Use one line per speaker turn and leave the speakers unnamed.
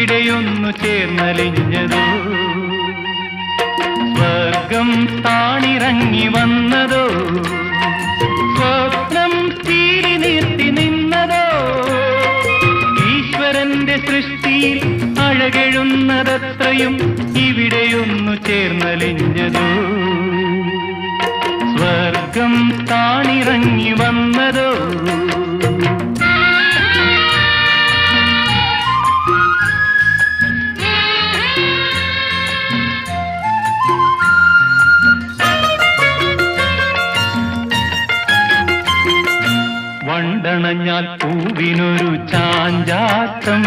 ഇവിടെയൊന്നു ചേർന്നലിഞ്ഞതോ, സ്വർഗം താണിറങ്ങി വന്നതോ, സ്വപ്നം തീരി നിർത്തി നിന്നതോ, ഈശ്വരന്റെ സൃഷ്ടിയിൽ അഴകെഴുന്നതത്രയും ഇവിടെയൊന്നു ചേർന്നലിഞ്ഞതോ, സ്വർഗം താണിറങ്ങി വന്നതോ. വണ്ടണഞ്ഞാൽ പൂവിനൊരു ചാഞ്ചാട്ടം,